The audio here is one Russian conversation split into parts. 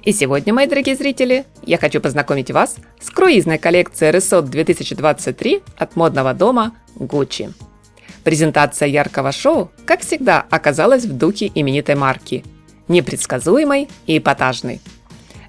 И сегодня, мои дорогие зрители, я хочу познакомить вас с круизной коллекцией Resort 2023 от модного дома Gucci. Презентация яркого шоу, как всегда, оказалась в духе именитой марки, непредсказуемой и эпатажной.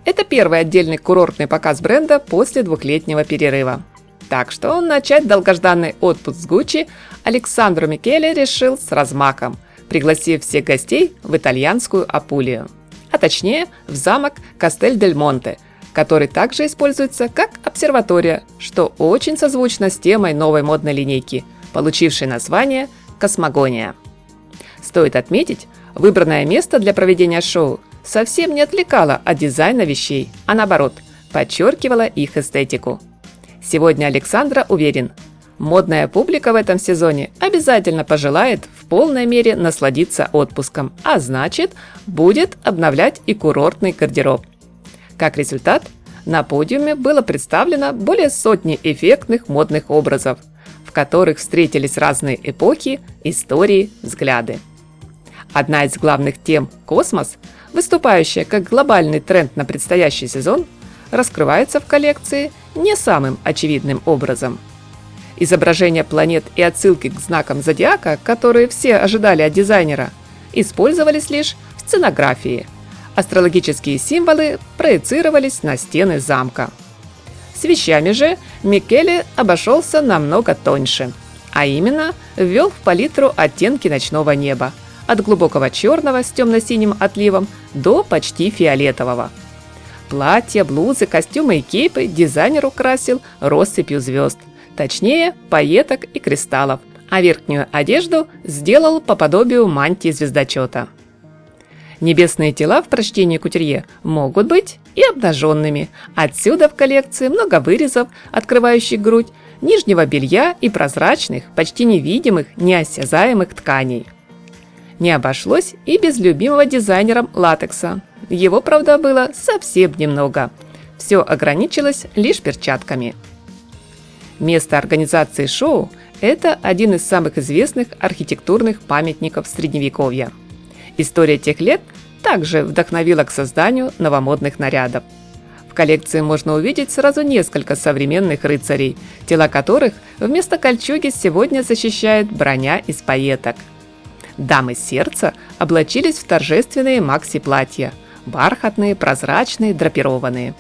Это первый отдельный курортный показ бренда после двухлетнего перерыва. Так что начать долгожданный отпуск с Gucci Александро Микеле решил с размахом, пригласив всех гостей в итальянскую Апулию. А точнее в замок Кастель-дель-Монте, который также используется как обсерватория, что очень созвучно с темой новой модной линейки, получившей название «Космогония». Стоит отметить, выбранное место для проведения шоу совсем не отвлекало от дизайна вещей, а наоборот, подчеркивало их эстетику. Сегодня Александро уверен, модная публика в этом сезоне обязательно пожелает в полной мере насладиться отпуском, а значит, будет обновлять и курортный гардероб. Как результат, на подиуме было представлено более сотни эффектных модных образов, в которых встретились разные эпохи, истории, взгляды. Одна из главных тем – космос, выступающая как глобальный тренд на предстоящий сезон, раскрывается в коллекции не самым очевидным образом. Изображения планет и отсылки к знакам зодиака, которые все ожидали от дизайнера, использовались лишь в сценографии. Астрологические символы проецировались на стены замка. С вещами же Микеле обошелся намного тоньше, а именно ввел в палитру оттенки ночного неба, от глубокого черного с темно-синим отливом до почти фиолетового. Платья, блузы, костюмы и кейпы дизайнер украсил россыпью звезд, точнее, пайеток и кристаллов, а верхнюю одежду сделал по подобию мантии звездочета. Небесные тела в прочтении кутюрье могут быть и обнаженными, отсюда в коллекции много вырезов, открывающих грудь, нижнего белья и прозрачных, почти невидимых, неосязаемых тканей. Не обошлось и без любимого дизайнером латекса. Его, правда, было совсем немного. Все ограничилось лишь перчатками. Место организации шоу – это один из самых известных архитектурных памятников Средневековья. История тех лет также вдохновила к созданию новомодных нарядов. В коллекции можно увидеть сразу несколько современных рыцарей, тела которых вместо кольчуги сегодня защищает броня из пайеток. Дамы сердца облачились в торжественные макси-платья – бархатные, прозрачные, драпированные.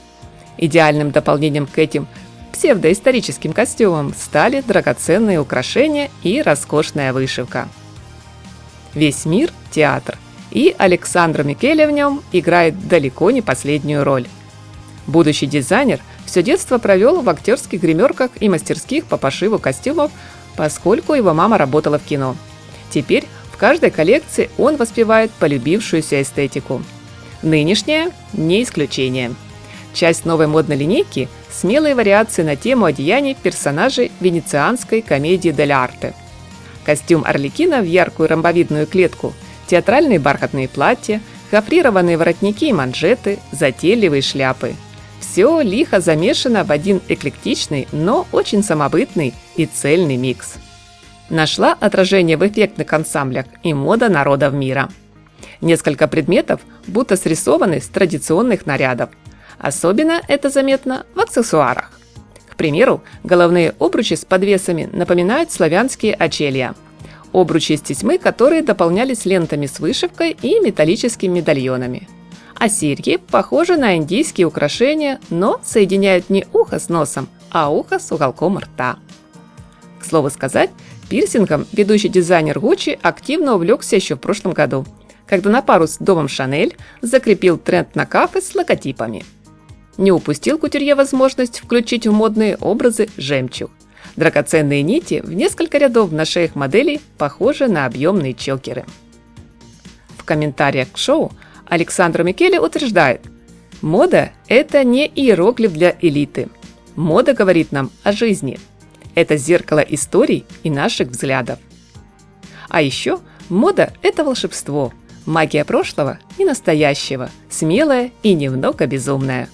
Идеальным дополнением к этим псевдоисторическим костюмам стали драгоценные украшения и роскошная вышивка. Весь мир – театр, и Александро Микеле в нем играет далеко не последнюю роль. Будущий дизайнер все детство провел в актерских гримерках и мастерских по пошиву костюмов, поскольку его мама работала в кино. Теперь в каждой коллекции он воспевает полюбившуюся эстетику. Нынешняя – не исключение. Часть новой модной линейки – смелые вариации на тему одеяний персонажей венецианской комедии дель арте. Костюм Арлекина в яркую ромбовидную клетку, театральные бархатные платья, гофрированные воротники и манжеты, затейливые шляпы. Все лихо замешано в один эклектичный, но очень самобытный и цельный микс. Нашла отражение в эффектных ансамблях и мода народов мира. Несколько предметов будто срисованы с традиционных нарядов. Особенно это заметно в аксессуарах. К примеру, головные обручи с подвесами напоминают славянские очелья. Обручи из тесьмы, которые дополнялись лентами с вышивкой и металлическими медальонами. А серьги похожи на индийские украшения, но соединяют не ухо с носом, а ухо с уголком рта. К слову сказать, пирсингом ведущий дизайнер Gucci активно увлекся еще в прошлом году, когда на пару с домом Шанель закрепил тренд на кафе с логотипами. Не упустил кутюрье возможность включить в модные образы жемчуг. Драгоценные нити в несколько рядов на шеях моделей похожи на объемные чокеры. В комментариях к шоу Александро Микеле утверждает: мода – это не иероглиф для элиты. Мода говорит нам о жизни. Это зеркало историй и наших взглядов. А еще мода – это волшебство, магия прошлого и настоящего, смелая и немного безумная.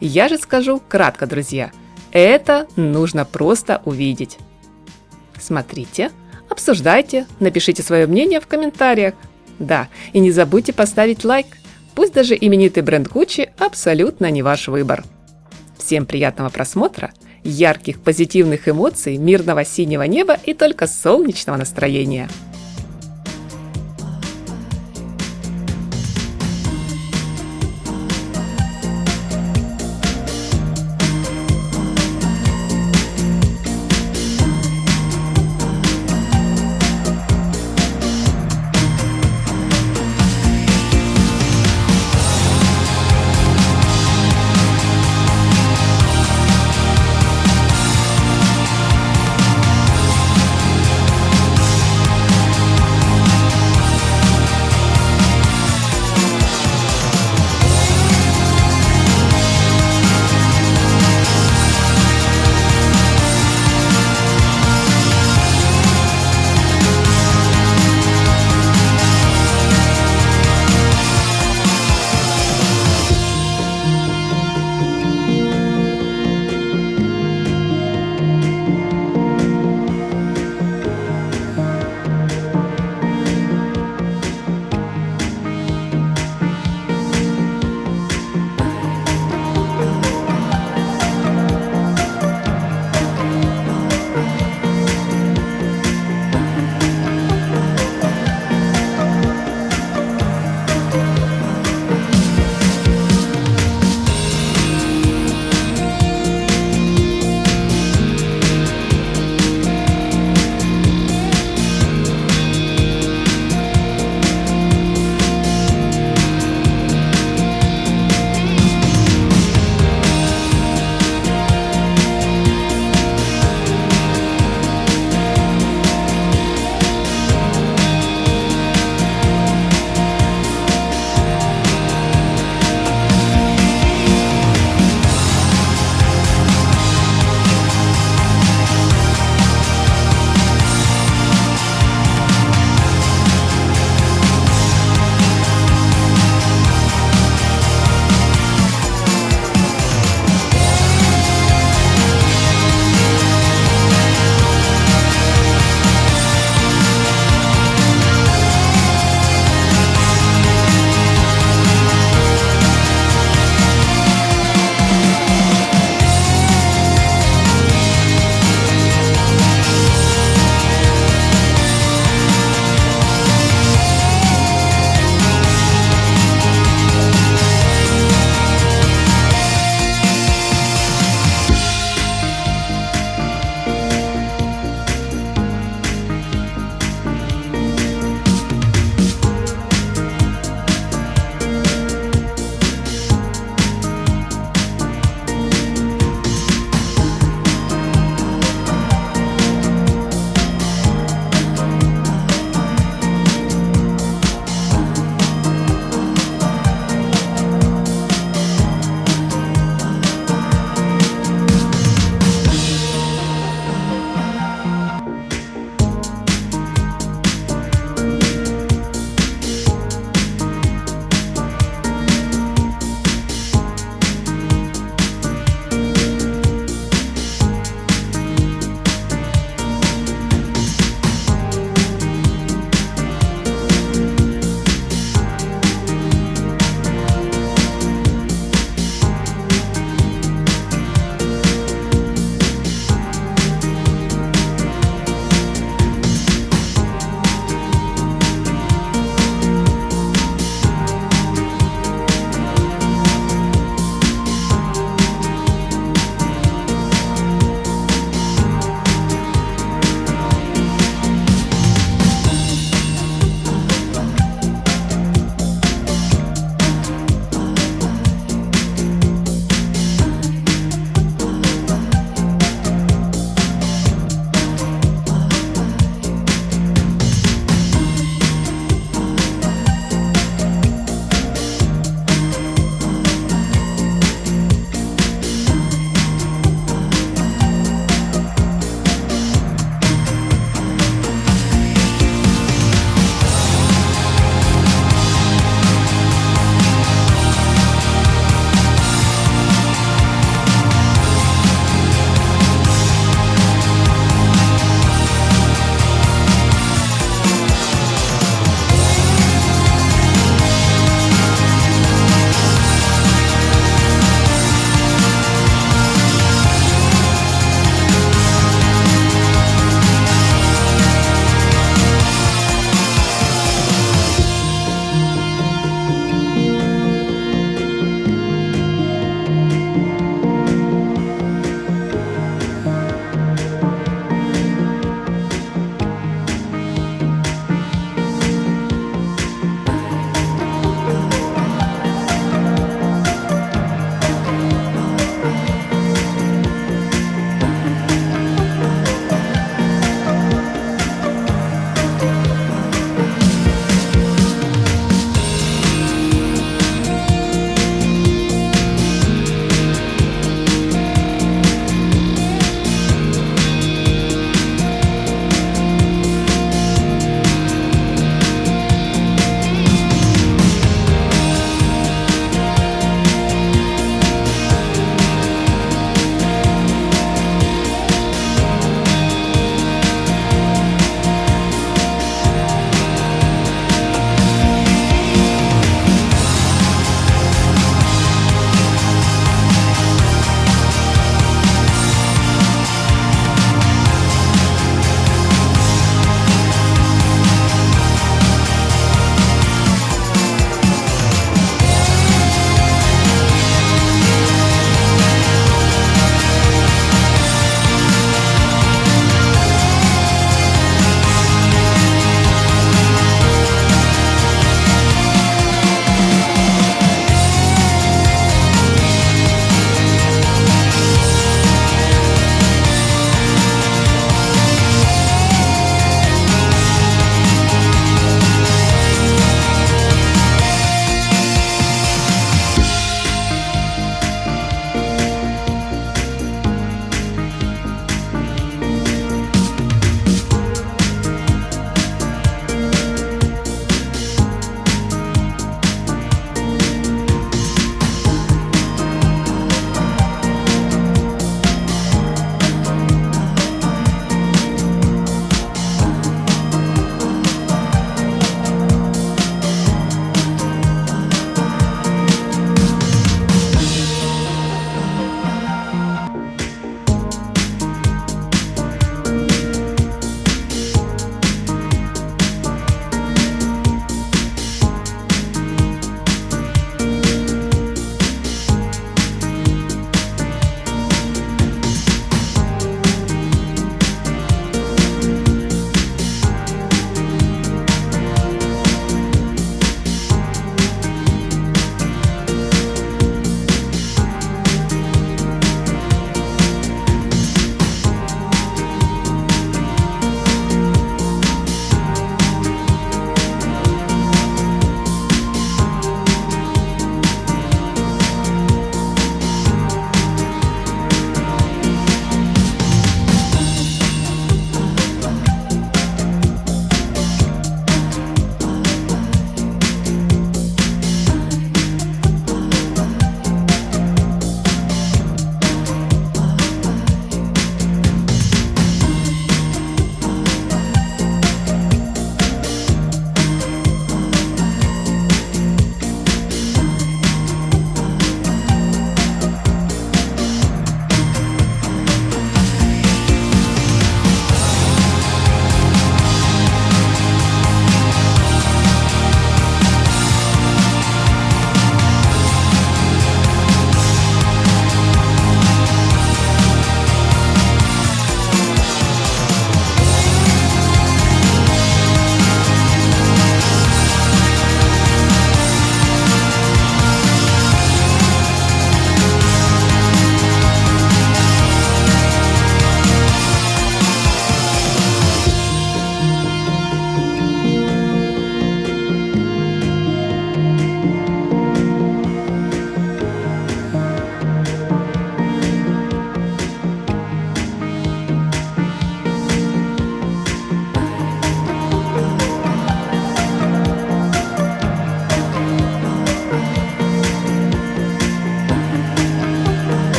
Я же скажу кратко, друзья, это нужно просто увидеть. Смотрите, обсуждайте, напишите свое мнение в комментариях. Да, и не забудьте поставить лайк. Пусть даже именитый бренд Gucci абсолютно не ваш выбор. Всем приятного просмотра, ярких позитивных эмоций, мирного синего неба и только солнечного настроения!